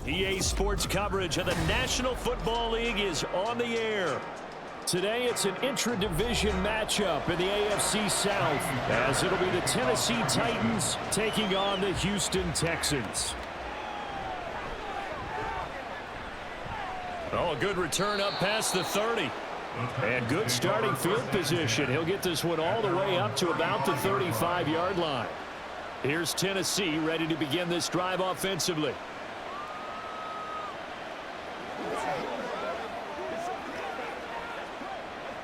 EA Sports coverage of the National Football League is on the air. Today, it's an intra-division matchup in the AFC South, as it'll be the Tennessee Titans taking on the Houston Texans. Oh, a good return up past the 30. And good starting field position. He'll get this one all the way up to about the 35-yard line. Here's Tennessee ready to begin this drive offensively.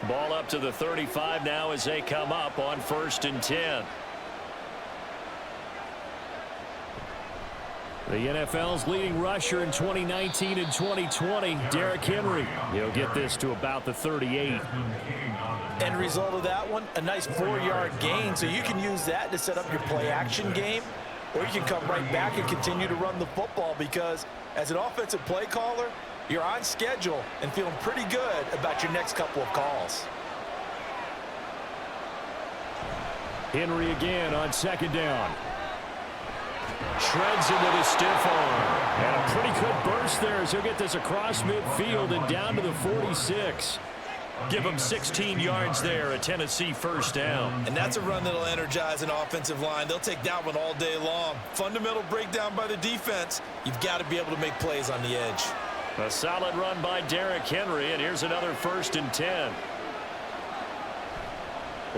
Ball up to the 35 now as they come up on 1st and 10. The NFL's leading rusher in 2019 and 2020, Derrick Henry. He'll get this to about the 38. End result of that one, a nice 4-yard gain, so you can use that to set up your play-action game, or you can come right back and continue to run the football because as an offensive play caller, you're on schedule and feeling pretty good about your next couple of calls. Henry again on 2nd down. Shreds him with his stiff arm. And a pretty good burst there as he'll get this across midfield and down to the 46. Give him 16 yards there, a Tennessee 1st down. And that's a run that'll energize an offensive line. They'll take that one all day long. Fundamental breakdown by the defense. You've got to be able to make plays on the edge. A solid run by Derrick Henry, and here's another 1st and 10.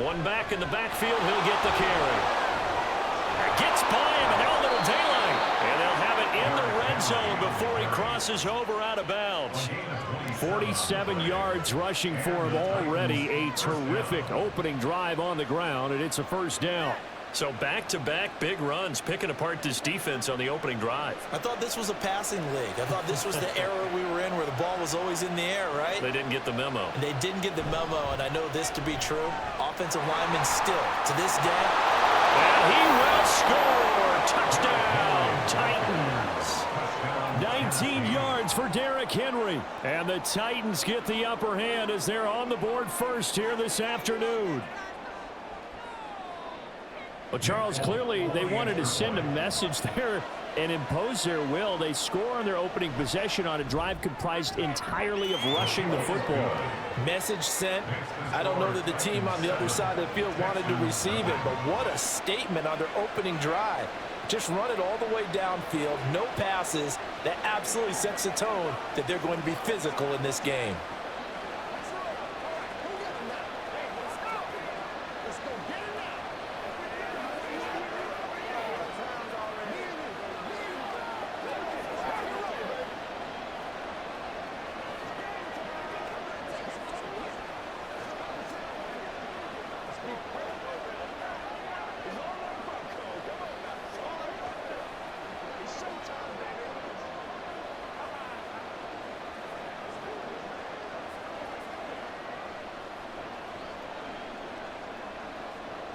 One back in the backfield, he'll get the carry. Gets by him, and now a little daylight. And they'll have it in the red zone before he crosses over out of bounds. 47 yards rushing for him already. A terrific opening drive on the ground, and it's a 1st down. So back-to-back big runs, picking apart this defense on the opening drive. I thought this was a passing league. I thought this was the era we were in where the ball was always in the air, right? They didn't get the memo. They didn't get the memo, and I know this to be true. Offensive linemen still, to this day. And he will score. Touchdown, Titans. 19 yards for Derrick Henry. And the Titans get the upper hand as they're on the board first here this afternoon. Well, Charles, clearly they wanted to send a message there and impose their will. They score on their opening possession on a drive comprised entirely of rushing the football. Message sent. I don't know that the team on the other side of the field wanted to receive it, but what a statement on their opening drive. Just run it all the way downfield, no passes. That absolutely sets the tone that they're going to be physical in this game.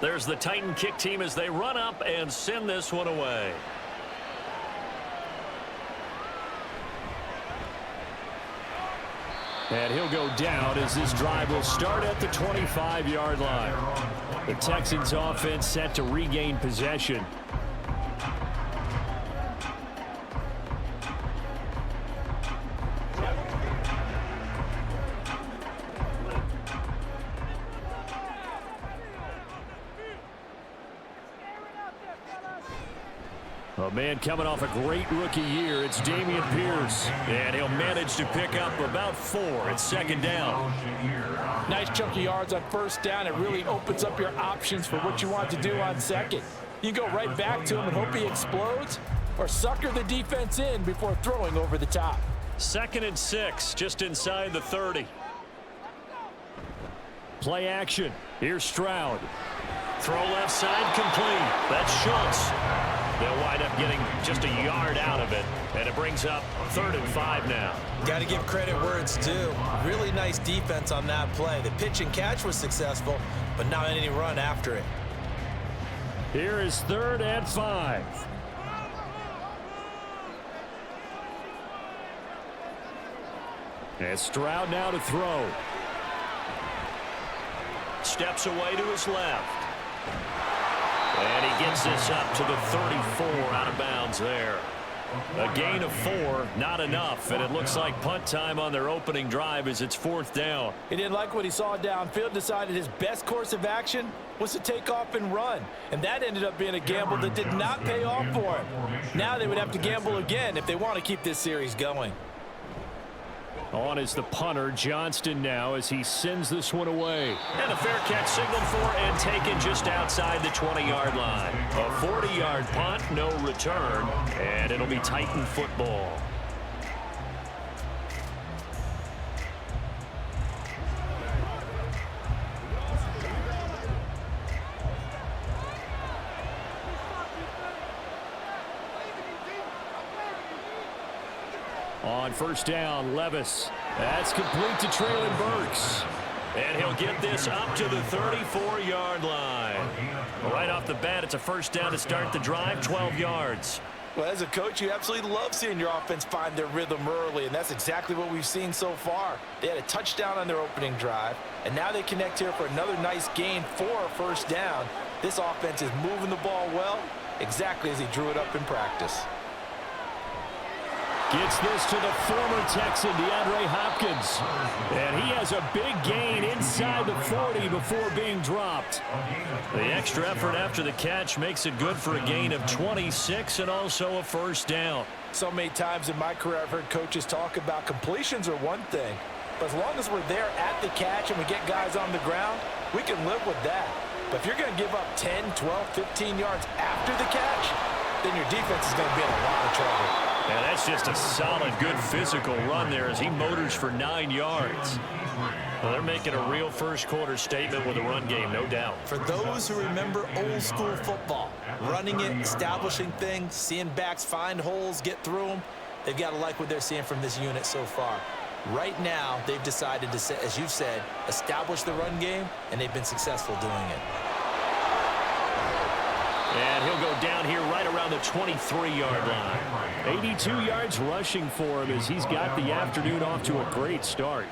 There's the Titan kick team as they run up and send this one away. And he'll go down as this drive will start at the 25-yard line. The Texans offense set to regain possession. A man coming off a great rookie year, it's Dameon Pierce. And he'll manage to pick up about 4 at 2nd down. Nice chunk of yards on 1st down. It really opens up your options for what you want to do on 2nd. You go right back to him and hope he explodes, or sucker the defense in before throwing over the top. 2nd and 6, just inside the 30. Play action. Here's Stroud. Throw left side complete. That's Schultz. They'll wind up getting just a yard out of it, and it brings up 3rd and 5 now. Got to give credit where it's due. Really nice defense on that play. The pitch and catch was successful, but not any run after it. Here is 3rd and 5. And Stroud now to throw. Steps away to his left. And he gets this up to the 34 out of bounds there. A gain of 4, not enough, and it looks like punt time on their opening drive as it's 4th down. He didn't like what he saw downfield, decided his best course of action was to take off and run, and that ended up being a gamble that did not pay off for him. Now they would have to gamble again if they want to keep this series going. On is the punter, Johnston, now as he sends this one away. And a fair catch signaled for and taken just outside the 20-yard line. A 40-yard punt, no return, and it'll be Titan football. On 1st down, Levis. That's complete to Traylon Burks. And he'll get this up to the 34-yard line. Right off the bat, it's a 1st down to start the drive, 12 yards. Well, as a coach, you absolutely love seeing your offense find their rhythm early, and that's exactly what we've seen so far. They had a touchdown on their opening drive, and now they connect here for another nice gain for a 1st down. This offense is moving the ball well, exactly as he drew it up in practice. Gets this to the former Texan, DeAndre Hopkins. And he has a big gain inside the 40 before being dropped. The extra effort after the catch makes it good for a gain of 26 and also a 1st down. So many times in my career I've heard coaches talk about completions are one thing, but as long as we're there at the catch and we get guys on the ground, we can live with that. But if you're going to give up 10, 12, 15 yards after the catch, then your defense is going to be in a lot of trouble. And that's just a solid, good physical run there as he motors for 9 yards. Well, they're making a real first-quarter statement with a run game, no doubt. For those who remember old-school football, running it, establishing things, seeing backs find holes, get through them, they've got to like what they're seeing from this unit so far. Right now, they've decided to, as you said, establish the run game, and they've been successful doing it. And he'll go down here right around the 23-yard line. 82 yards rushing for him as he's got the afternoon off to a great start.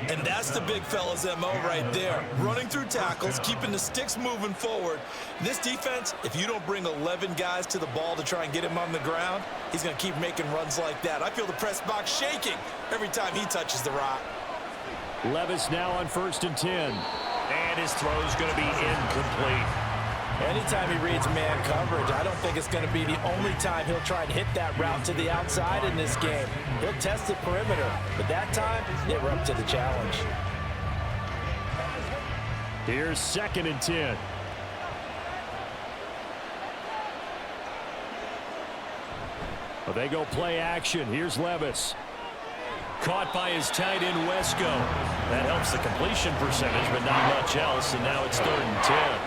And that's the big fella's MO right there. Running through tackles, keeping the sticks moving forward. This defense, if you don't bring 11 guys to the ball to try and get him on the ground, he's going to keep making runs like that. I feel the press box shaking every time he touches the rock. Levis now on 1st and 10. And his throw is going to be incomplete. Anytime he reads man coverage, I don't think it's going to be the only time he'll try and hit that route to the outside in this game. He'll test the perimeter, but that time, they were up to the challenge. Here's 2nd and 10. Well, they go play action. Here's Levis. Caught by his tight end, Wesco. That helps the completion percentage, but not much else, and now it's 3rd and 10.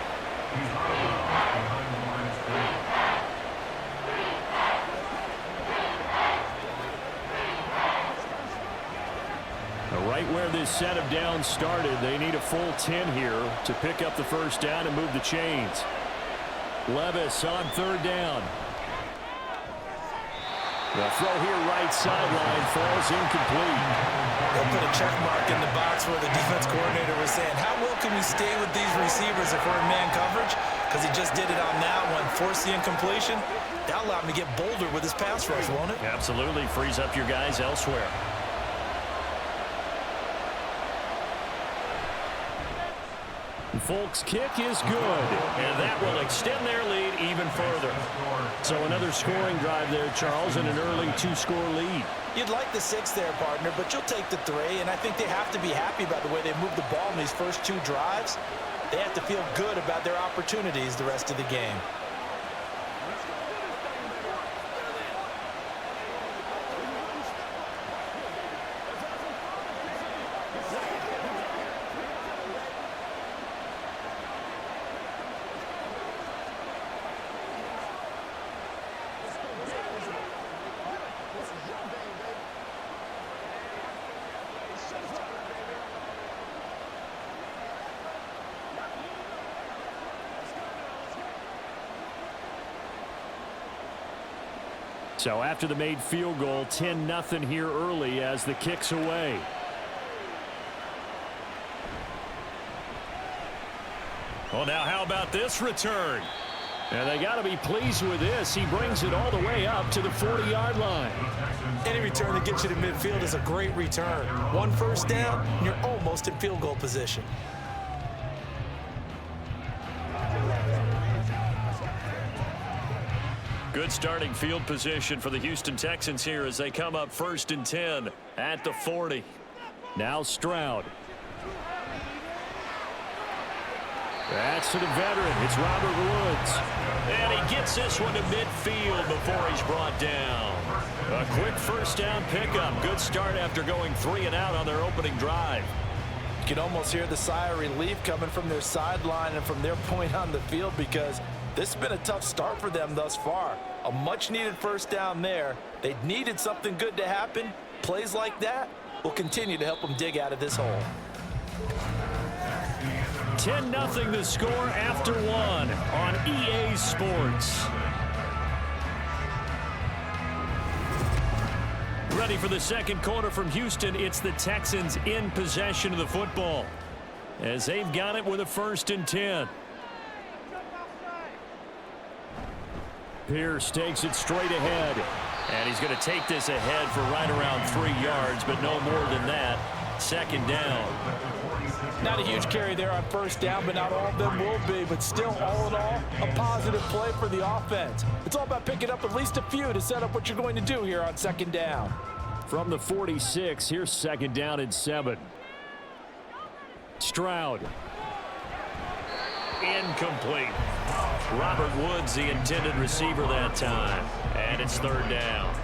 Right where this set of downs started, they need a full 10 here to pick up the 1st down and move the chains. Levis on 3rd down. The throw here right sideline falls incomplete. They'll put a check mark in the box where the defense coordinator was saying, how well can we stay with these receivers if we're in man coverage? Because he just did it on that one, forced the incompletion. That'll allow him to get bolder with his pass rush, won't it? Absolutely, frees up your guys elsewhere. Folks' kick is good, and that will extend their lead even further. So another scoring drive there, Charles, and an early 2-score lead. You'd like the 6 there, partner, but you'll take the 3, and I think they have to be happy about the way they moved the ball in these first 2 drives. They have to feel good about their opportunities the rest of the game. So after the made field goal, 10-0 here early as the kick's away. Well, now how about this return? And they got to be pleased with this. He brings it all the way up to the 40-yard line. Any return that gets you to midfield is a great return. One first down, and you're almost in field goal position. Good starting field position for the Houston Texans here as they come up 1st and 10 at the 40. Now Stroud. That's to the veteran. It's Robert Woods. And he gets this one to midfield before he's brought down. A quick first down pickup. Good start after going 3 and out on their opening drive. You can almost hear the sigh of relief coming from their sideline and from their point on the field because this has been a tough start for them thus far. A much-needed first down there. They needed something good to happen. Plays like that will continue to help them dig out of this hole. 10-0 the score after 1 on EA Sports. Ready for the second quarter from Houston. It's the Texans in possession of the football as they've got it with a 1st and 10. Pierce takes it straight ahead. And he's going to take this ahead for right around 3 yards, but no more than that. 2nd down. Not a huge carry there on first down, but not all of them will be. But still, all in all, a positive play for the offense. It's all about picking up at least a few to set up what you're going to do here on 2nd down. From the 46, here's 2nd down and 7. Stroud. Incomplete. Robert Woods, the intended receiver that time. And it's 3rd down.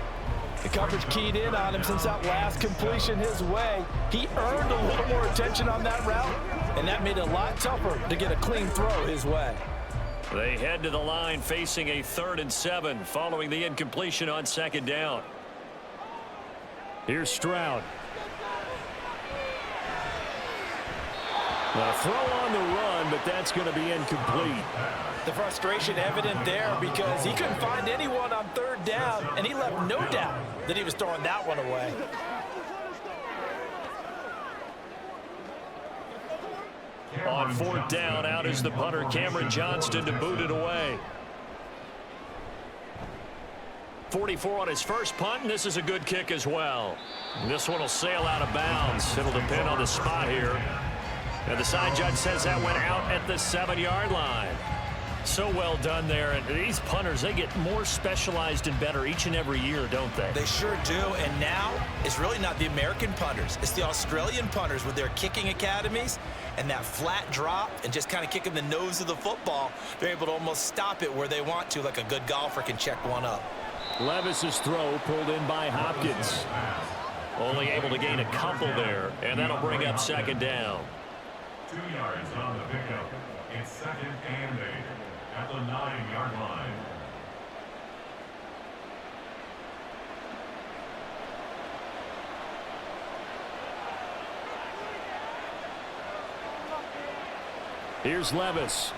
The coverage keyed in on him since that last completion his way. He earned a little more attention on that route, and that made it a lot tougher to get a clean throw his way. They head to the line facing a 3rd and 7 following the incompletion on 2nd down. Here's Stroud. A throw on the run, but that's going to be incomplete. The frustration evident there because he couldn't find anyone on 3rd down, and he left no doubt that he was throwing that one away. On 4th down, out is the punter, Cameron Johnston, to boot it away. 44 on his first punt, and this is a good kick as well. This one will sail out of bounds. It'll depend on the spot here. And the side judge says that went out at the 7-yard line. So well done there. And these punters, they get more specialized and better each and every year, don't they? They sure do. And now it's really not the American punters. It's the Australian punters with their kicking academies and that flat drop and just kind of kicking the nose of the football. They're able to almost stop it where they want to, like a good golfer can check one up. Levis's throw pulled in by Hopkins. Only able to gain a couple there, and that'll bring up 2nd down. 2 yards on the pickup. It's 2nd and 8 at the 9-yard line. Here's Levis.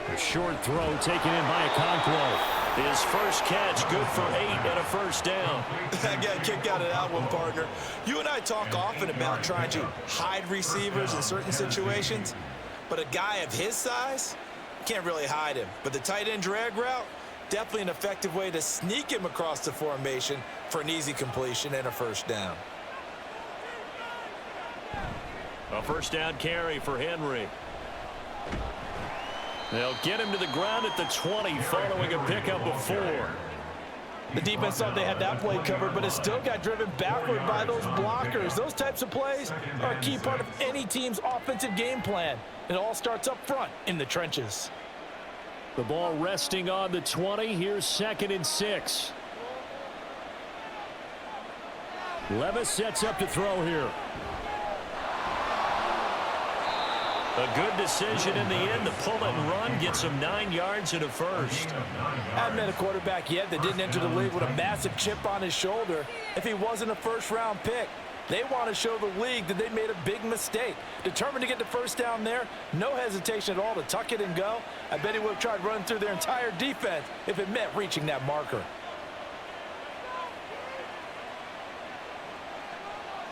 A short throw taken in by Okonkwo. His first catch, good for 8 and a 1st down. I got a kick out of that one, partner. You and I talk often about trying to hide receivers in certain situations, but a guy of his size, can't really hide him. But the tight end drag route, definitely an effective way to sneak him across the formation for an easy completion and a 1st down. A 1st down carry for Henry. They'll get him to the ground at the 20 following a pickup of 4. The defense thought they had that play covered, but it still got driven backward by those blockers. Those types of plays are a key part of any team's offensive game plan. It all starts up front in the trenches. The ball resting on the 20. Here's 2nd and 6. Levis sets up to throw here. A good decision in the end. The pull and run gets him 9 yards and a 1st. Haven't met a quarterback yet that didn't enter the league with a massive chip on his shoulder if he wasn't a 1st-round pick. They want to show the league that they made a big mistake. Determined to get the 1st down there, no hesitation at all to tuck it and go. I bet he would have tried running through their entire defense if it meant reaching that marker.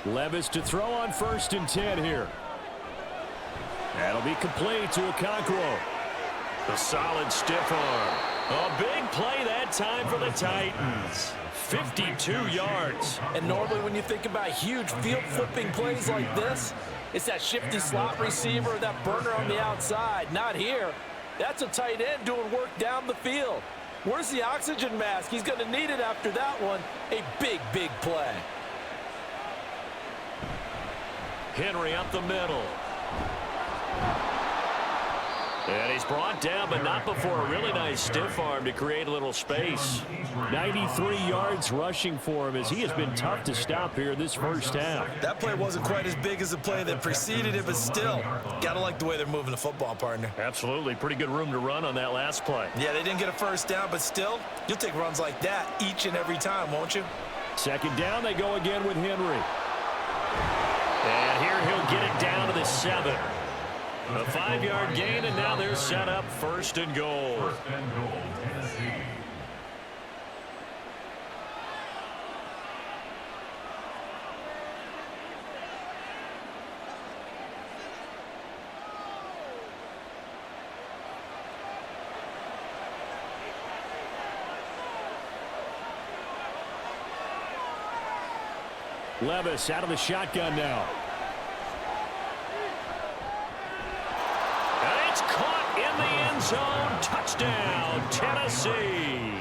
Levis to throw on 1st and 10 here. That'll be complete to Okonkwo. A solid stiff arm. A big play that time for the Titans. 52 yards. And normally when you think about huge field-flipping plays like this, it's that shifty slot receiver, that burner on the outside. Not here. That's a tight end doing work down the field. Where's the oxygen mask? He's going to need it after that one. A big, big play. Henry up the middle. And he's brought down, but not before a really nice stiff arm to create a little space. 93 yards rushing for him as he has been tough to stop here in this first half. That play wasn't quite as big as the play that preceded it, but still, got to like the way they're moving the football, partner. Absolutely. Pretty good room to run on that last play. Yeah, they didn't get a first down, but still, you'll take runs like that each and every time, won't you? Second down, they go again with Henry. And here he'll get it down to the 7. A 5-yard gain, and now they're set up first and goal. First and goal, Tennessee. Levis out of the shotgun now. And it's caught in the end zone. Touchdown, Tennessee.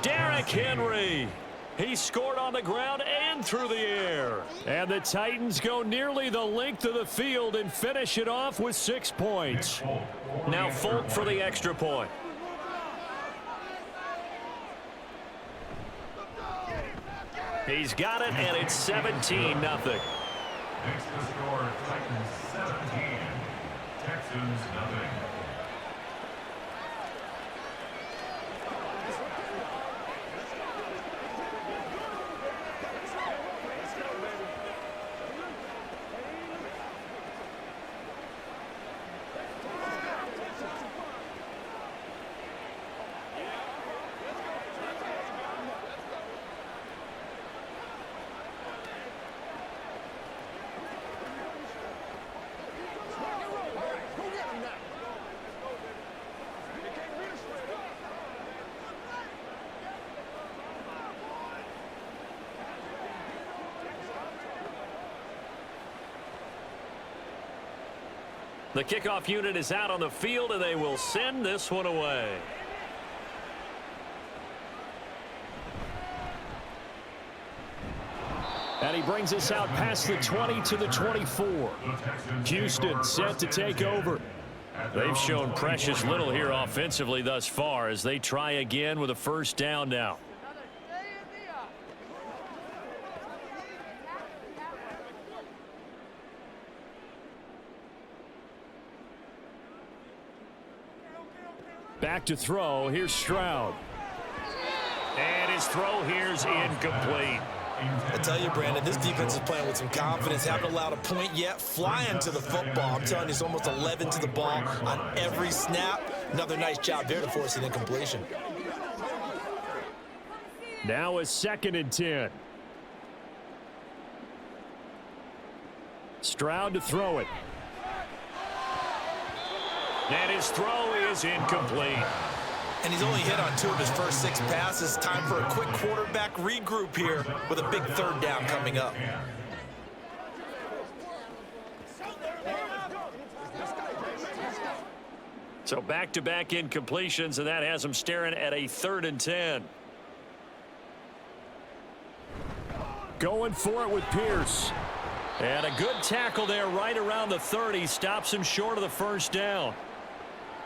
Derrick Henry. He scored on the ground and through the air. And the Titans go nearly the length of the field and finish it off with 6 points. Now Folk for the extra point. He's got it, and it's 17-0. Next to score, Titans 17, Texans nothing. The kickoff unit is out on the field, and they will send this one away. And he brings us out past the 20 to the 24. Houston set to take over. They've shown precious little here offensively thus far as they try again with a first down now. Back to throw. Here's Stroud. And his throw here's incomplete. I tell you, Brandon, this defense is playing with some confidence. Haven't allowed a point yet. Flying to the football. I'm telling you, it's almost 11 to the ball on every snap. Another nice job there to force an incompletion. Now a 2nd and 10. Stroud to throw it. And his throw is incomplete. And he's only hit on 2 of his first 6 passes. Time for a quick quarterback regroup here with a big 3rd down coming up. So back-to-back incompletions, and that has him staring at a 3rd and 10. Going for it with Pierce. And a good tackle there right around the 30. Stops him short of the first down.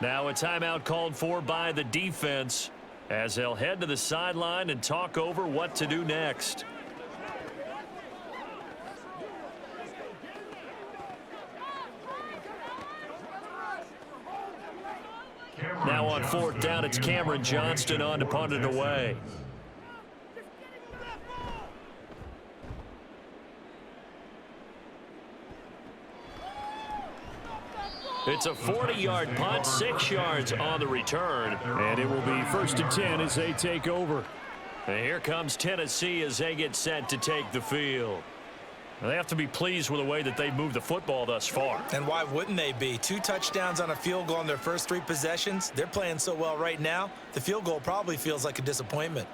Now a timeout called for by the defense as they'll head to the sideline and talk over what to do next. Now on 4th down, it's Cameron Johnston on to punt it away. It's a 40-yard punt, 6 yards on the return, and it will be 1st and 10 as they take over. And here comes Tennessee as they get set to take the field. They have to be pleased with the way that they've moved the football thus far. And why wouldn't they be? 2 touchdowns on a field goal in their first 3 possessions. They're playing so well right now, the field goal probably feels like a disappointment.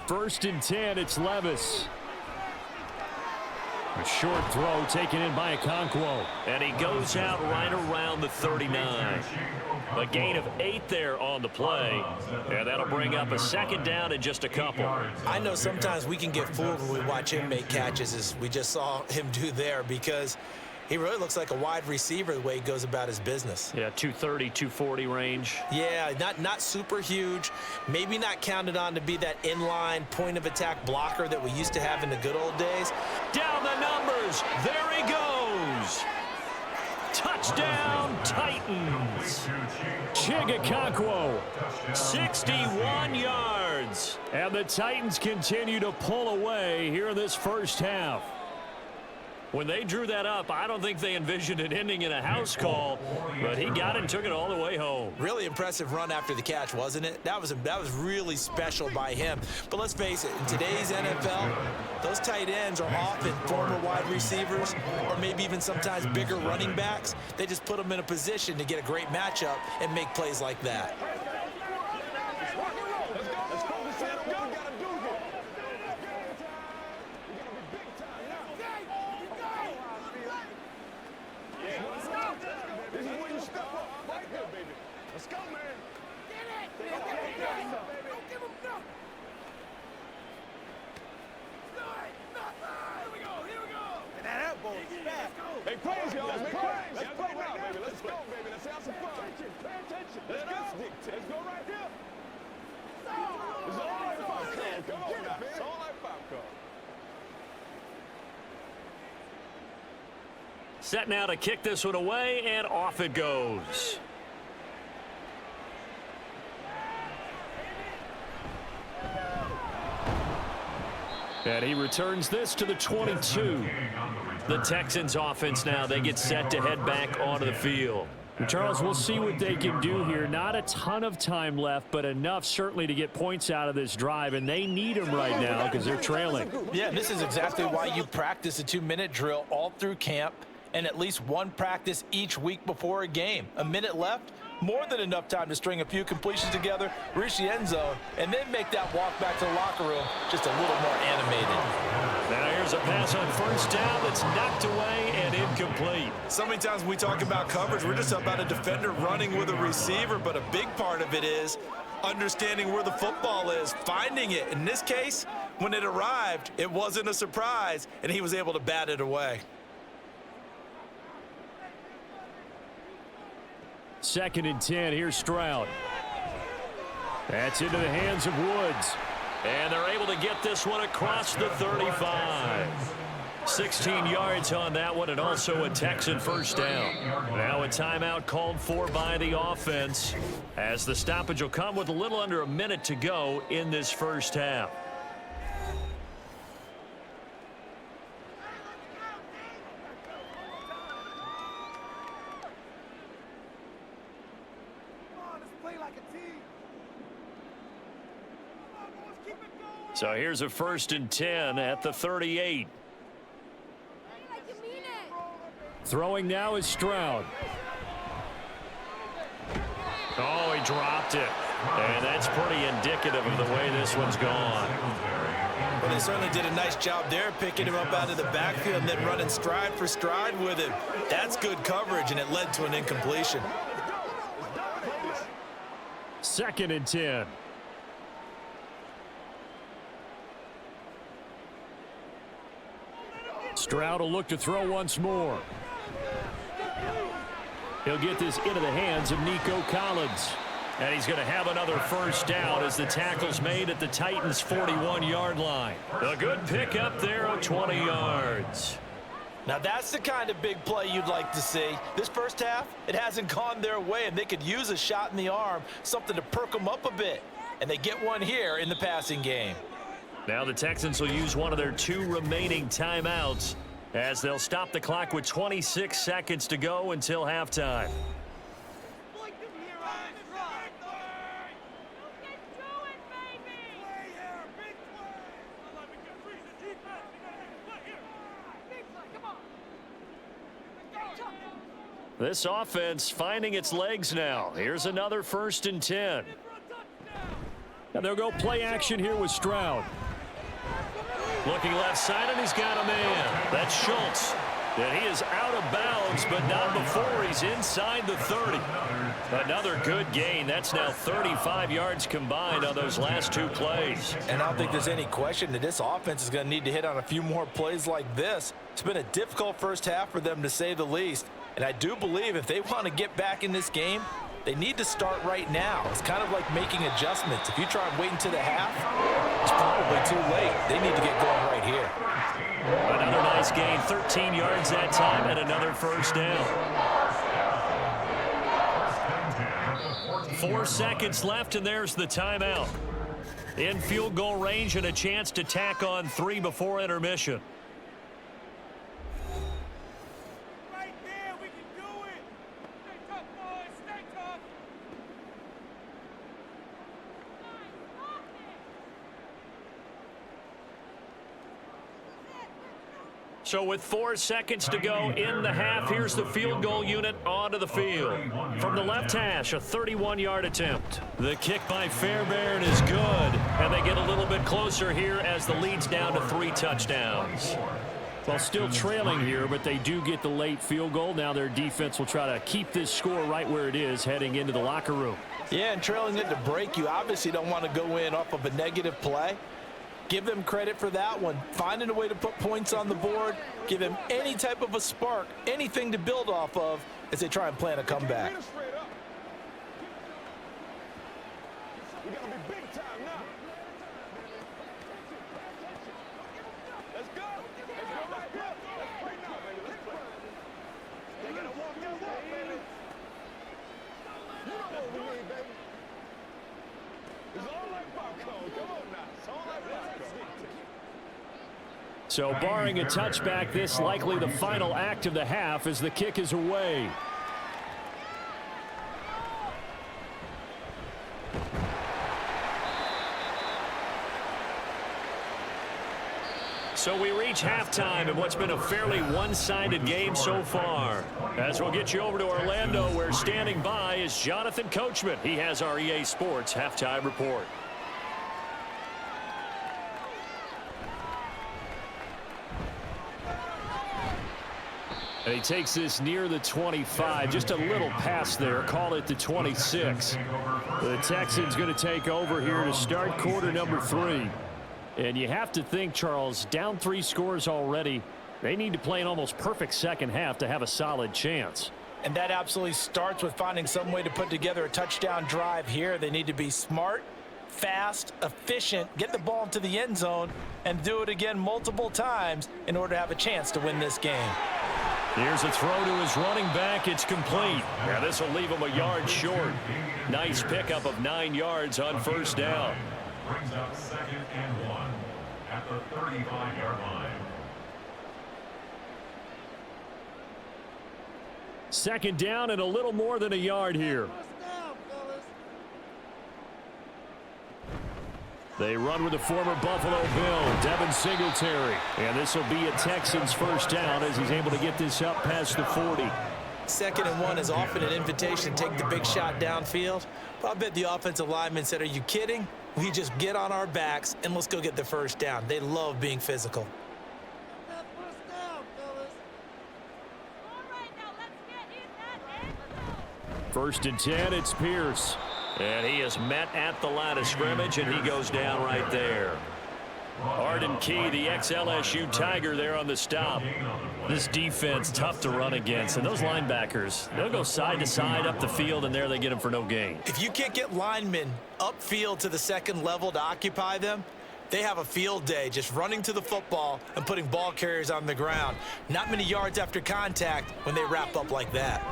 1st and 10, it's Levis. A short throw taken in by Okonkwo. And he goes out right around the 39. A gain of 8 there on the play. And that'll bring up a 2nd down and just a couple. I know sometimes we can get fooled when we watch him make catches, as we just saw him do there, because he really looks like a wide receiver the way he goes about his business. Yeah, 230, 240 range. Yeah, not super huge. Maybe not counted on to be that inline point-of-attack blocker that we used to have in the good old days. Down the numbers. There he goes. Touchdown, Titans. Okonkwo, 61 yards. And the Titans continue to pull away here in this first half. When they drew that up, I don't think they envisioned it ending in a house call, but he got it and took it all the way home. Really impressive run after the catch, wasn't it? That was really special by him. But let's face it, in today's NFL, those tight ends are often former wide receivers or maybe even sometimes bigger running backs. They just put them in a position to get a great matchup and make plays like that. Hey, praise y'all. Let's play now, baby. Let's go, baby. Let's have some fun. Pay attention. Let's go. Let's go right here. It's all like popcorn. Come on now. It's all like popcorn. Set now to kick this one away, and off it goes. And he returns this to the 22. The Texans offense now, they get set to head back onto the field. Charles, we'll see what they can do here. Not a ton of time left, but enough certainly to get points out of this drive, and they need them right now because they're trailing. Yeah, this is exactly why you practice a 2-minute drill all through camp and at least one practice each week before a game. A minute left, more than enough time to string a few completions together, reach the end zone, and then make that walk back to the locker room just a little more animated. Now here's a pass on 1st down that's knocked away and incomplete. So many times when we talk about coverage, we're just about a defender running with a receiver, but a big part of it is understanding where the football is, finding it. In this case, when it arrived, it wasn't a surprise, and he was able to bat it away. 2nd and 10. Here's Stroud. That's into the hands of Woods. And they're able to get this one across the 35. 16 yards on that one, and also a Texan 1st down. Now a timeout called for by the offense, as the stoppage will come with a little under a minute to go in this first half. So here's a 1st and 10 at the 38. Throwing now is Stroud. Oh, he dropped it. And that's pretty indicative of the way this one's gone. Well, they certainly did a nice job there, picking him up out of the backfield and then running stride for stride with him. That's good coverage, and it led to an incompletion. 2nd and 10. Stroud will look to throw once more. He'll get this into the hands of Nico Collins. And he's going to have another 1st down as the tackle's made at the Titans' 41-yard line. A good pickup there of 20 yards. Now that's the kind of big play you'd like to see. This first half, it hasn't gone their way, and they could use a shot in the arm, something to perk them up a bit. And they get one here in the passing game. Now the Texans will use one of their 2 remaining timeouts as they'll stop the clock with 26 seconds to go until halftime. This offense finding its legs now. Here's another 1st and 10. And they'll go play action here with Stroud. Looking left side, and he's got a man. That's Schultz. And he is out of bounds, but not before he's inside the 30. Another good gain. That's now 35 yards combined on those last 2 plays. And I don't think there's any question that this offense is going to need to hit on a few more plays like this. It's been a difficult first half for them, to say the least. And I do believe if they want to get back in this game, they need to start right now. It's kind of like making adjustments. If you try and wait until the half, it's probably too late. They need to get going right here. Another nice gain, 13 yards that time, and another 1st down. 4 seconds left, and there's the timeout. In field goal range and a chance to tack on 3 before intermission. Right there, we can do it. Stay tough, boys. Stay tough. So with 4 seconds to go in the half, here's the field goal unit onto the field. From the left hash, a 31-yard attempt. The kick by Fairbairn is good, and they get a little bit closer here as the lead's down to 3 touchdowns. Well, still trailing here, but they do get the late field goal. Now their defense will try to keep this score right where it is heading into the locker room. Yeah, and trailing it to break, you obviously don't want to go in off of a negative play. Give them credit for that one. Finding a way to put points on the board, give them any type of a spark, anything to build off of as they try and plan a comeback. We gotta be big time now. Let's go. Let's go right here. Let's play now, baby. Let's play. They gotta walk that walk, baby. You know what we need, baby. It's all like popcorn. Come on now. It's all like popcorn. So barring a touchback, this likely the final act of the half as the kick is away. So we reach halftime in what's been a fairly one-sided game so far. As we'll get you over to Orlando, where standing by is Jonathan Coachman. He has our EA Sports halftime report. And he takes this near the 25, just a little pass there, call it the 26. The Texans going to take over here to start quarter number 3. And you have to think, Charles, down 3 scores already, they need to play an almost perfect second half to have a solid chance. And that absolutely starts with finding some way to put together a touchdown drive here. They need to be smart, fast, efficient, get the ball into the end zone, and do it again multiple times in order to have a chance to win this game. Here's a throw to his running back. It's complete. Now this will leave him a yard short. Nice pickup of 9 yards on 1st down. Brings up 2nd and 1 at the 35-yard line. 2nd down and a little more than a yard here. They run with the former Buffalo Bill, Devin Singletary. And this will be a Texans 1st down as he's able to get this up past the 40. 2nd and 1 is often an invitation to take the big shot downfield. But I bet the offensive lineman said, are you kidding? We just get on our backs and let's go get the 1st down. They love being physical. First and 10, it's Pierce. And he is met at the line of scrimmage, and he goes down right there. Arden Key, the ex-LSU Tiger, there on the stop. This defense, tough to run against. And those linebackers, they'll go side to side up the field, and there they get them for no gain. If you can't get linemen upfield to the 2nd level to occupy them, they have a field day just running to the football and putting ball carriers on the ground. Not many yards after contact when they wrap up like that.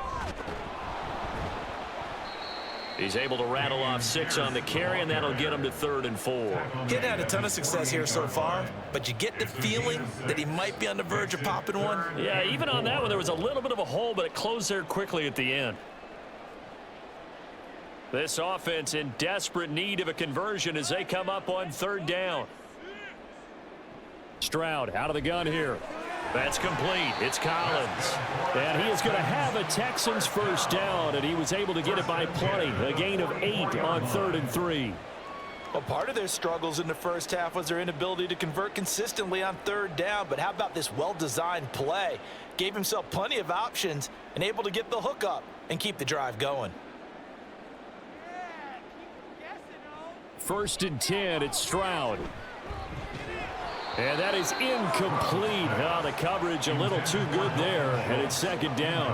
He's able to rattle off 6 on the carry, and that'll get him to 3rd and 4. He hasn't had a ton of success here so far, but you get the feeling that he might be on the verge of popping one. Yeah, even on that one, there was a little bit of a hole, but it closed there quickly at the end. This offense in desperate need of a conversion as they come up on 3rd down. Stroud out of the gun here. That's complete. It's Collins. And he is going to have a Texans first down, and he was able to get it by plenty. A gain of 8 on 3rd and 3. Well, part of their struggles in the first half was their inability to convert consistently on 3rd down. But how about this well-designed play? Gave himself plenty of options and able to get the hook up and keep the drive going. 1st and 10, it's Stroud. And that is incomplete. Oh, the coverage a little too good there, and it's 2nd down.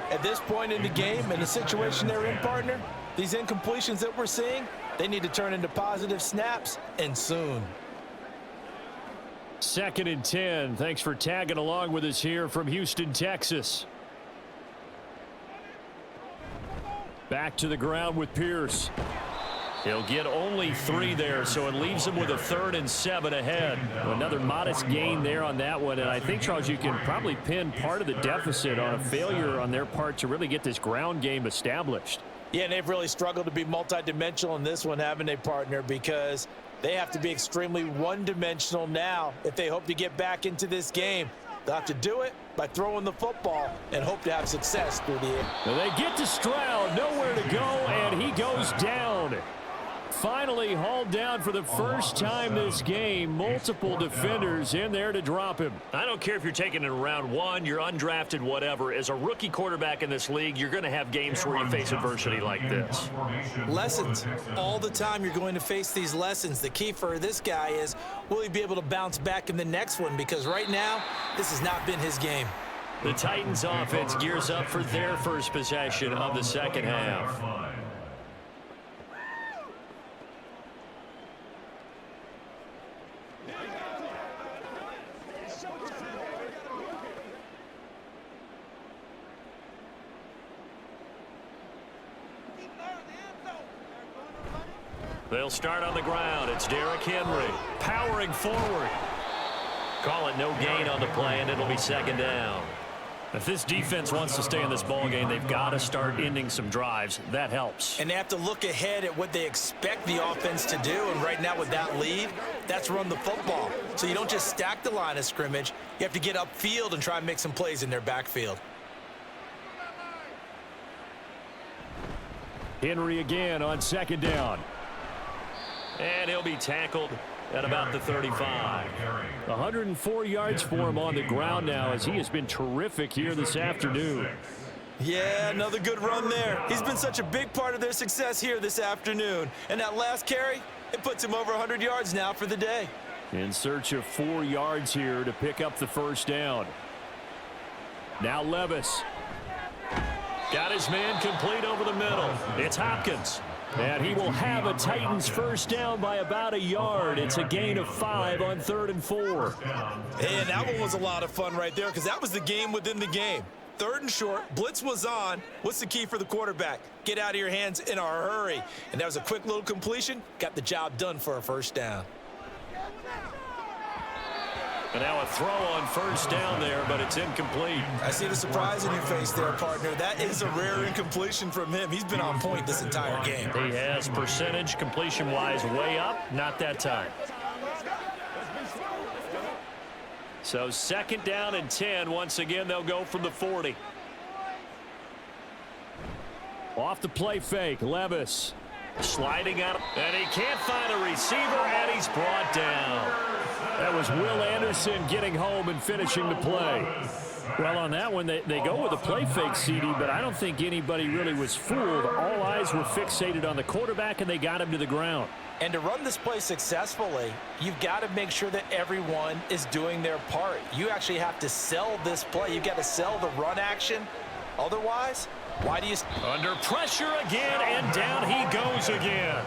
At this point in the game, in the situation they're in, partner, these incompletions that we're seeing, they need to turn into positive snaps, and soon. 2nd and 10. Thanks for tagging along with us here from Houston, Texas. Back to the ground with Pierce. He'll get only 3 there, so it leaves him with a 3rd and 7 ahead. Another modest gain there on that one, and I think, Charles, you can probably pin part of the deficit on a failure on their part to really get this ground game established. Yeah, and they've really struggled to be multidimensional in this one, haven't they, partner? Because they have to be extremely one-dimensional now if they hope to get back into this game. They'll have to do it by throwing the football and hope to have success through the air. They get to Stroud, nowhere to go, and he goes down. Finally hauled down for the first time this game. Multiple defenders in there to drop him. I don't care if you're taking it in round 1, you're undrafted, whatever. As a rookie quarterback in this league, you're going to have games where you face adversity like this. Lessons. All the time you're going to face these lessons. The key for this guy is, will he be able to bounce back in the next one? Because right now, this has not been his game. The Titans offense gears up for their first possession of the second half. They'll start on the ground. It's Derrick Henry powering forward. Call it no gain on the play, and it'll be 2nd down. If this defense wants to stay in this ballgame, they've got to start ending some drives. That helps. And they have to look ahead at what they expect the offense to do. And right now with that lead, that's run the football. So you don't just stack the line of scrimmage. You have to get upfield and try and make some plays in their backfield. Henry again on 2nd down. And he'll be tackled at about the 35. 104 yards for him on the ground now, as he has been terrific here this afternoon. Yeah, another good run there. He's been such a big part of their success here this afternoon. And that last carry, it puts him over 100 yards now for the day. In search of 4 yards here to pick up the first down. Now Levis. Got his man complete over the middle. It's Hopkins. And he will have a Titans first down by about 1 yard. It's a gain of 5 on 3rd and 4. And that one was a lot of fun right there because that was the game within the game. 3rd and short, blitz was on. What's the key for the quarterback? Get out of your hands in a hurry. And that was a quick little completion. Got the job done for a first down. And now a throw on first down there, but it's incomplete. I see the surprise in your face there, partner. That is a rare incompletion from him. He's been on point this entire game. He has percentage completion-wise way up. Not that time. So 2nd down and 10. Once again, they'll go from the 40. Off the play fake, Levis. Sliding out, and he can't find a receiver, and he's brought down. That was Will Anderson getting home and finishing the play. Well, on that one, they go with a play fake, CD, but I don't think anybody really was fooled. All eyes were fixated on the quarterback, and they got him to the ground. And to run this play successfully, you've got to make sure that everyone is doing their part. You actually have to sell this play. You've got to sell the run action. Otherwise, why do you... Under pressure again, and down he goes again.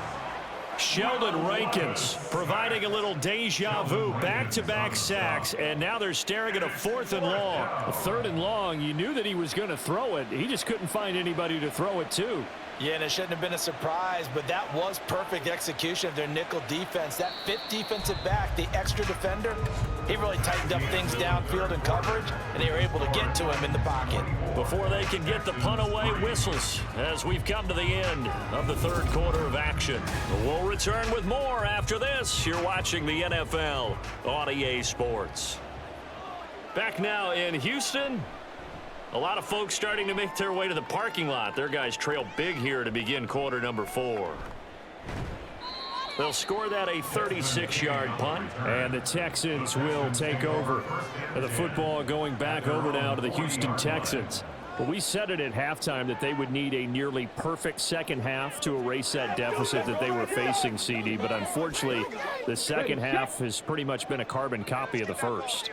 Sheldon Rankins providing a little deja vu, back-to-back sacks, and now they're staring at a 4th and long. A 3rd and long, you knew that he was going to throw it. He just couldn't find anybody to throw it to. Yeah, and it shouldn't have been a surprise, but that was perfect execution of their nickel defense. That 5th defensive back, the extra defender, he really tightened up things downfield in coverage, and they were able to get to him in the pocket. Before they can get the punt away, whistles as we've come to the end of the 3rd quarter of action. We'll return with more after this. You're watching the NFL on EA Sports. Back now in Houston. A lot of folks starting to make their way to the parking lot. Their guys trail big here to begin quarter number 4. They'll score that a 36-yard punt. And the Texans will take over. The football going back over now to the Houston Texans. But we said it at halftime that they would need a nearly perfect second half to erase that deficit that they were facing, CD. But unfortunately, the second half has pretty much been a carbon copy of the first.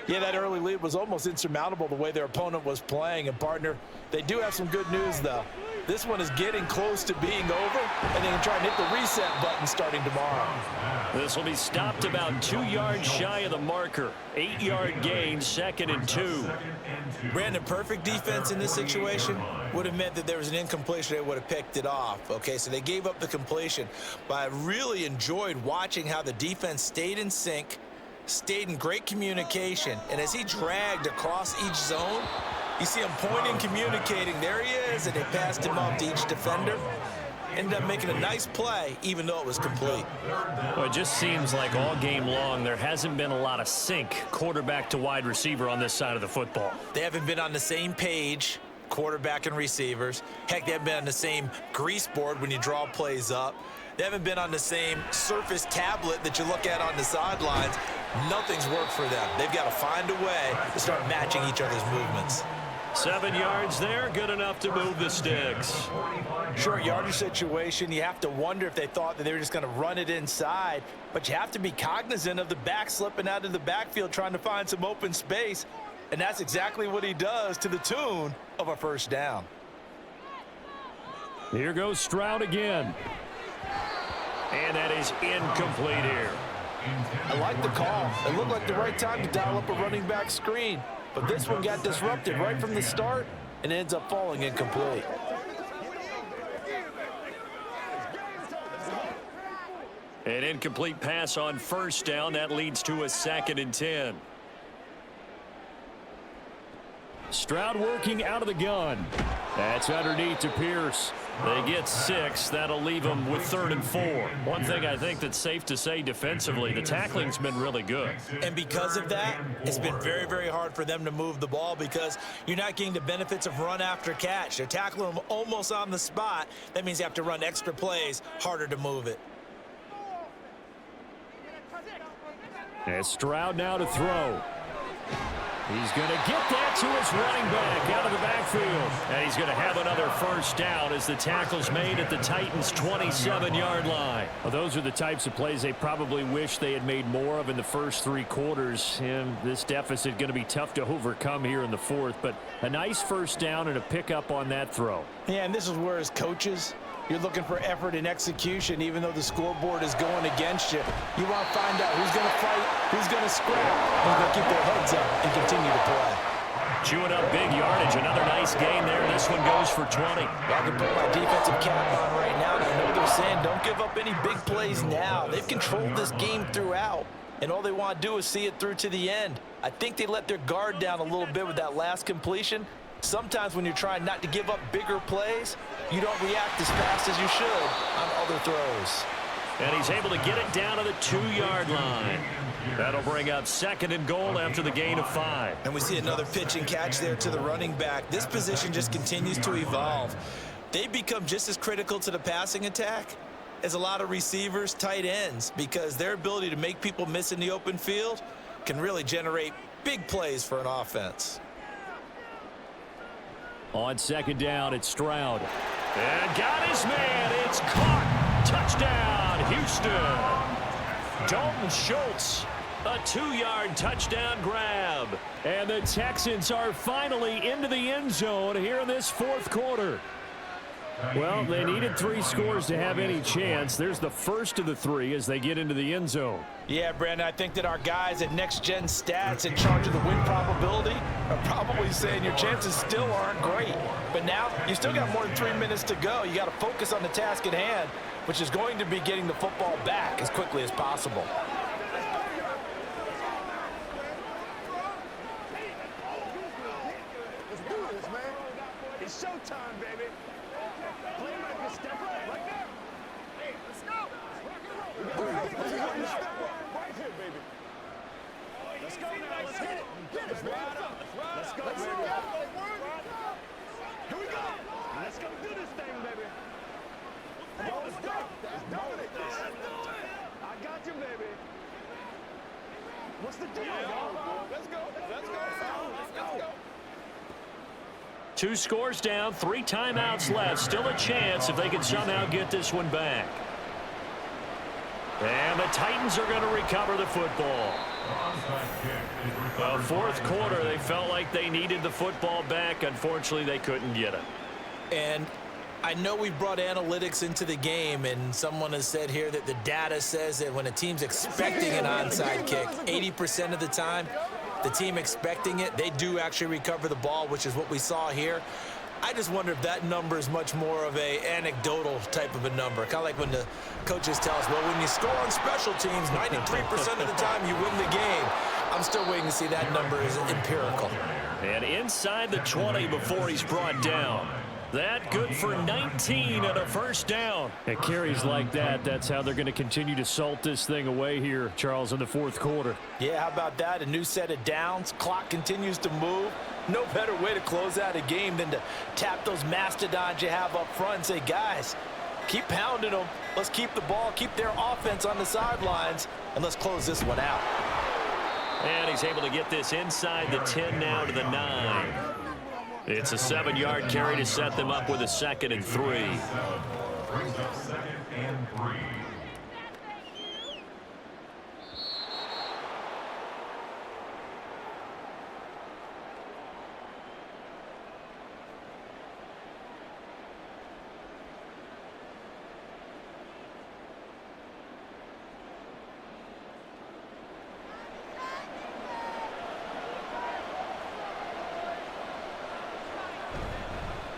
Yeah, that early lead was almost insurmountable the way their opponent was playing. And, partner, they do have some good news, though. This one is getting close to being over, and they can try and hit the reset button starting tomorrow. This will be stopped about 2 yards shy of the marker. 8-yard gain, 2nd and 2. Brandon, perfect defense in this situation would have meant that there was an incompletion. They would have picked it off. Okay, so they gave up the completion. But I really enjoyed watching how the defense stayed in sync, stayed in great communication, and as he dragged across each zone, you see him pointing, communicating. There he is, and they passed him off to each defender. Ended up making a nice play, even though it was complete. Well, it just seems like all game long there hasn't been a lot of sync quarterback to wide receiver on this side of the football. They haven't been on the same page, quarterback and receivers. Heck, they haven't been on the same grease board when you draw plays up. They haven't been on the same Surface tablet that you look at on the sidelines. Nothing's worked for them. They've got to find a way to start matching each other's movements. 7 yards there, good enough to move the sticks. Short yardage situation, you have to wonder if they thought that they were just going to run it inside, but you have to be cognizant of the back slipping out of the backfield trying to find some open space, and that's exactly what he does to the tune of a first down. Here goes Stroud again. And that is incomplete here. I like the call. It looked like the right time to dial up a running back screen, but this one got disrupted right from the start and ends up falling incomplete. An incomplete pass on first down. That leads to a 2nd and 10. Stroud working out of the gun. That's underneath to Pierce. They get 6. That'll leave them with 3rd and 4. One thing I think that's safe to say defensively, the tackling's been really good. And because of that, it's been very, very hard for them to move the ball because you're not getting the benefits of run after catch. They're tackling them almost on the spot. That means you have to run extra plays, harder to move it. And Stroud now to throw. He's going to get that to his running back out of the backfield. And he's going to have another first down as the tackle's made at the Titans' 27-yard line. Well, those are the types of plays they probably wish they had made more of in the first 3 quarters. And this deficit going to be tough to overcome here in the 4th. But a nice first down and a pickup on that throw. Yeah, and this is where as coaches, you're looking for effort and execution, even though the scoreboard is going against you. You want to find out who's going to fight, who's going to scrap, who's going to keep their heads up and continue to play. Chewing up big yardage. Another nice gain there. This one goes for 20. I can put my defensive cap on right now, and I know they're saying don't give up any big plays now. They've controlled this game throughout, and all they want to do is see it through to the end. I think they let their guard down a little bit with that last completion. Sometimes when you're trying not to give up bigger plays, you don't react as fast as you should on other throws. And he's able to get it down to the 2-yard line. That'll bring up 2nd and goal after the gain of 5. And we see another pitch and catch there to the running back. This position just continues to evolve. They become just as critical to the passing attack as a lot of receivers, tight ends, because their ability to make people miss in the open field can really generate big plays for an offense. On 2nd down, it's Stroud. And got his man. It's caught. Touchdown, Houston. Dalton Schultz, a 2-yard touchdown grab. And the Texans are finally into the end zone here in this 4th quarter. Well, they needed 3 scores to have any chance. There's the first of the 3 as they get into the end zone. Yeah, Brandon, I think that our guys at Next Gen Stats in charge of the win probability are probably saying your chances still aren't great. But now you still got more than 3 minutes to go. You got to focus on the task at hand, which is going to be getting the football back as quickly as possible. Let's do this, man. It's showtime, baby. Playmaker, step up right there. Hey, let's go. This is what you step up right here, baby. Let's go now. Let's hit it. Get it, man. What's the deal, y'all? Let's go. Let's go. Let's go. 2 scores down, 3 timeouts left. Still a chance if they can somehow get this one back. And the Titans are going to recover the football. Well, fourth quarter, they felt like they needed the football back. Unfortunately, they couldn't get it. And I know we brought analytics into the game, and someone has said here that the data says that when a team's expecting an onside kick, 80% of the time, the team expecting it, they do actually recover the ball, which is what we saw here. I just wonder if that number is much more of a anecdotal type of a number. Kind of like when the coaches tell us, well, when you score on special teams, 93% of the time you win the game. I'm still waiting to see that number is empirical. And inside the 20 before he's brought down. That good for 19 and a first down. And carries like that, that's how they're going to continue to salt this thing away here, Charles, in the fourth quarter. Yeah, how about that? A new set of downs. Clock continues to move. No better way to close out a game than to tap those mastodons you have up front and say, guys, keep pounding them. Let's keep the ball, keep their offense on the sidelines, and let's close this one out. And he's able to get this inside the 10 now to the 9. It's a 7-yard carry to set them up with a 2nd and 3. Brings up 2nd and 3.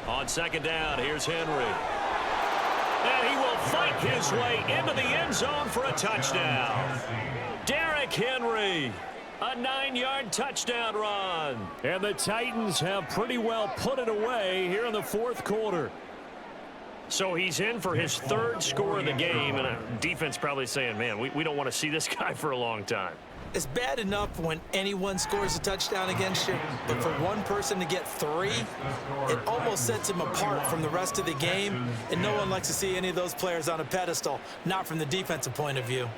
On 2nd down, here's Henry. And he will fight his way into the end zone for a touchdown. Derrick Henry, a 9-yard touchdown run. And the Titans have pretty well put it away here in the fourth quarter. So he's in for his 3rd score of the game, and defense probably saying, man, we don't want to see this guy for a long time. It's bad enough when anyone scores a touchdown against you, but for one person to get 3, it almost sets him apart from the rest of the game, and no one likes to see any of those players on a pedestal, not from the defensive point of view.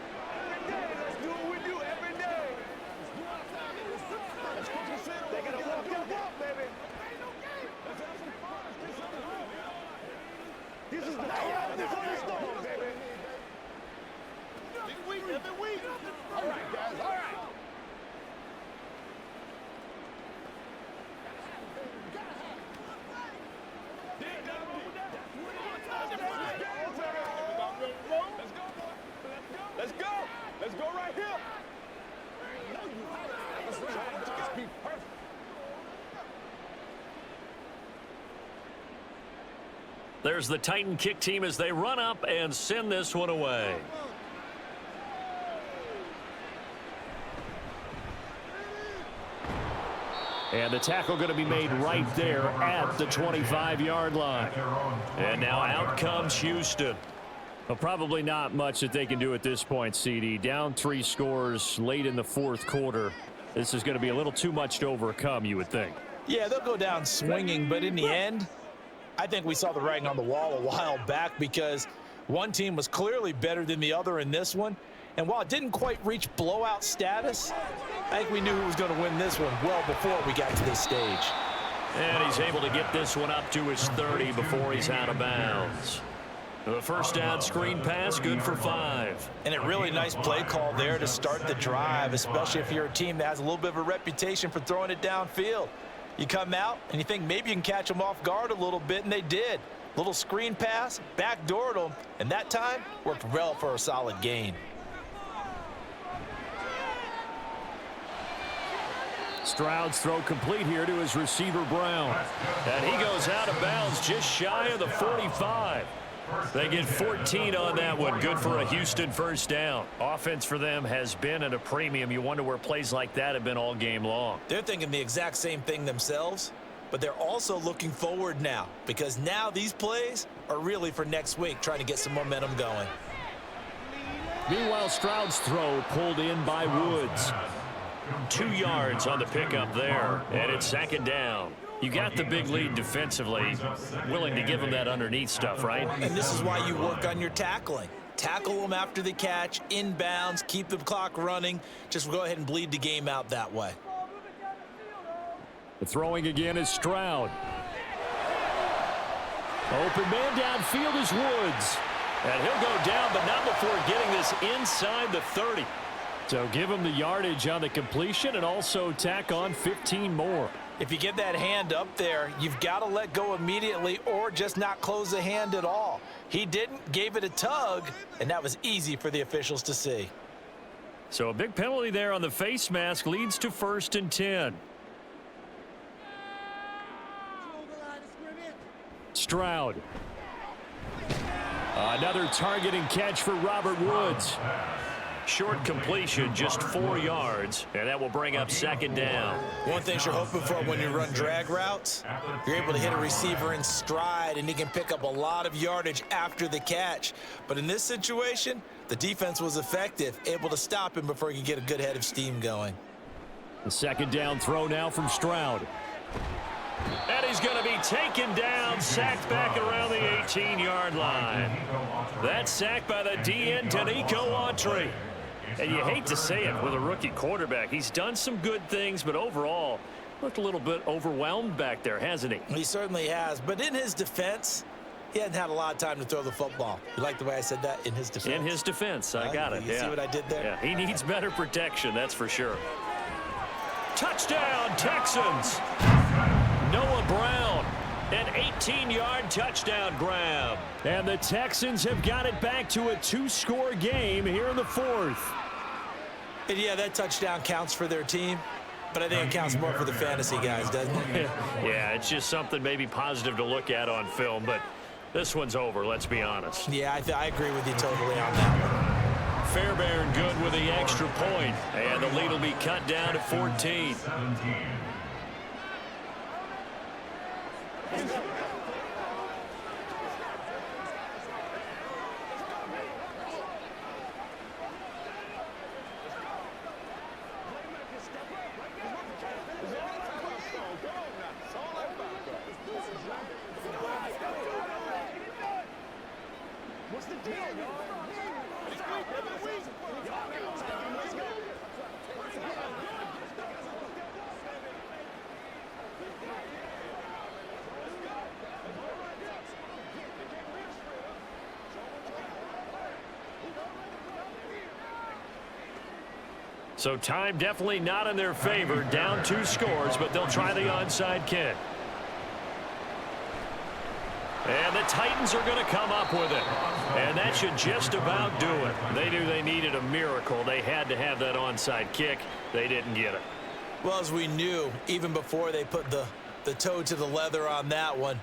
Let's do what we do every day. They gotta walk your walk, baby. Let's have some fun. This is the storm, baby. Every week. All right, guys. All right. Let's go. Let's go right here. Let's be perfect. There's the Titan kick team as they run up and send this one away. And the tackle going to be made right there at the 25-yard line. And now out comes Houston. Well, probably not much that they can do at this point, CD. Down 3 scores late in the fourth quarter. This is going to be a little too much to overcome, you would think. Yeah, they'll go down swinging, but in the end, I think we saw the writing on the wall a while back because one team was clearly better than the other in this one. And while it didn't quite reach blowout status, I think we knew who was going to win this one well before we got to this stage. And he's able to get this one up to his 30 before he's out of bounds. The first down screen pass, good for 5. And a really nice play call there to start the drive, especially if you're a team that has a little bit of a reputation for throwing it downfield. You come out and you think maybe you can catch them off guard a little bit, and they did. Little screen pass, backdoored them, and that time worked well for a solid gain. Stroud's throw complete here to his receiver, Brown. And he goes out of bounds just shy of the 45. They get 14 on that one. Good for a Houston first down. Offense for them has been at a premium. You wonder where plays like that have been all game long. They're thinking the exact same thing themselves, but they're also looking forward now because now these plays are really for next week, trying to get some momentum going. Meanwhile, Stroud's throw pulled in by Woods. 2 yards on the pickup there, and it's 2nd down. You got the big lead defensively, willing to give them that underneath stuff, right? And this is why you work on your tackling. tackle them after the catch, inbounds, keep the clock running. Just go ahead and bleed the game out that way. The throwing again is Stroud. Open man downfield is Woods. And he'll go down, but not before getting this inside the 30. So give him the yardage on the completion and also tack on 15 more. If you get that hand up there, you've got to let go immediately or just not close the hand at all. He didn't, gave it a tug, and that was easy for the officials to see. So a big penalty there on the face mask leads to 1st and 10. Stroud. Another targeting catch for Robert Woods. Short completion, just 4 yards, and that will bring up 2nd down. One thing you're hoping for when you run drag routes, you're able to hit a receiver in stride, and he can pick up a lot of yardage after the catch. But in this situation, the defense was effective, able to stop him before he could get a good head of steam going. The 2nd down throw now from Stroud. And he's going to be taken down, sacked back around the 18-yard line. That's sacked by the DN, Danico Autry. And you hate to say it with a rookie quarterback. He's done some good things, but overall, looked a little bit overwhelmed back there, hasn't he? He certainly has. But in his defense, he hadn't had a lot of time to throw the football. You like the way I said that? In his defense? In his defense. I got it. You see what I did there? Yeah, he needs better protection, that's for sure. Touchdown, Texans! Noah Brown, an 18-yard touchdown grab. And the Texans have got it back to a 2-score game here in the 4th. And yeah, that touchdown counts for their team, but I think it counts more for the fantasy guys, doesn't it? Yeah, it's just something maybe positive to look at on film, but this one's over, let's be honest. Yeah, I agree with you totally on that one. Fairbairn good with the extra point, and the lead will be cut down to 14. 17. What's the deal, So time definitely not in their favor. Down 2 scores, but they'll try the onside kick. And the Titans are going to come up with it. And that should just about do it. They knew they needed a miracle. They had to have that onside kick. They didn't get it. Well, as we knew, even before they put the toe to the leather on that one,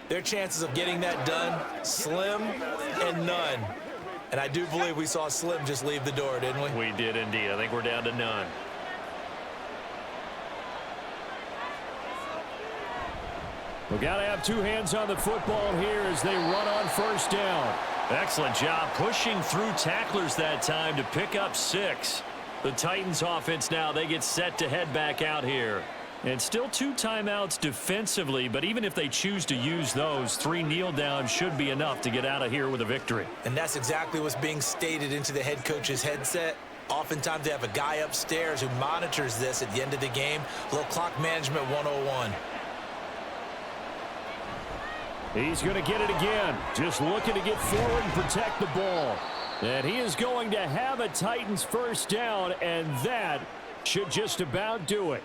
their chances of getting that done, slim and none. And I do believe we saw Slim just leave the door, didn't we? We did indeed. I think we're down to none. We've got to have 2 hands on the football here as they run on 1st down. Excellent job pushing through tacklers that time to pick up 6. The Titans offense now, they get set to head back out here. And still 2 timeouts defensively, but even if they choose to use those, 3 kneel downs should be enough to get out of here with a victory. And that's exactly what's being stated into the head coach's headset. Oftentimes they have a guy upstairs who monitors this at the end of the game. A little clock management 101. He's going to get it again. Just looking to get forward and protect the ball. And he is going to have a Titans 1st down, and that should just about do it.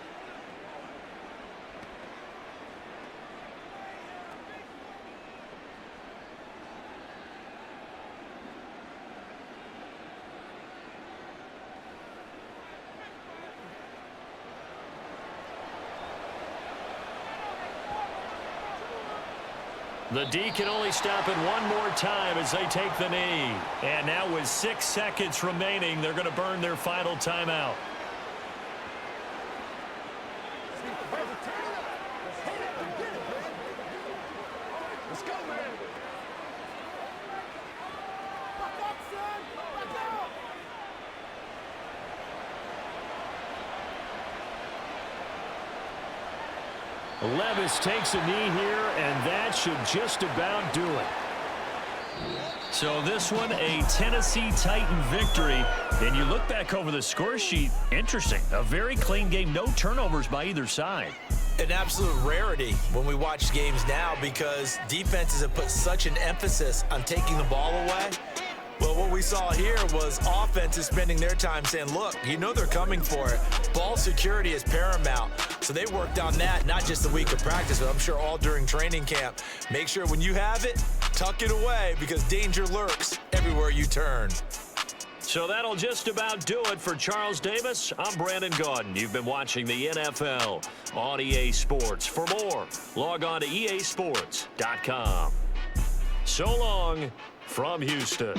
The D can only stop it one more time as they take the knee. And now with 6 seconds remaining, they're going to burn their final timeout. Let's go, man. Levis takes a knee here, and that should just about do it. So this one, a Tennessee Titan victory. And you look back over the score sheet, interesting. A very clean game, no turnovers by either side. An absolute rarity when we watch games now because defenses have put such an emphasis on taking the ball away. Well, what we saw here was offenses spending their time saying, look, you know they're coming for it. Ball security is paramount. So they worked on that, not just the week of practice, but I'm sure all during training camp. Make sure when you have it, tuck it away because danger lurks everywhere you turn. So that'll just about do it for Charles Davis. I'm Brandon Gaudin. You've been watching the NFL on EA Sports. For more, log on to easports.com. So long from Houston.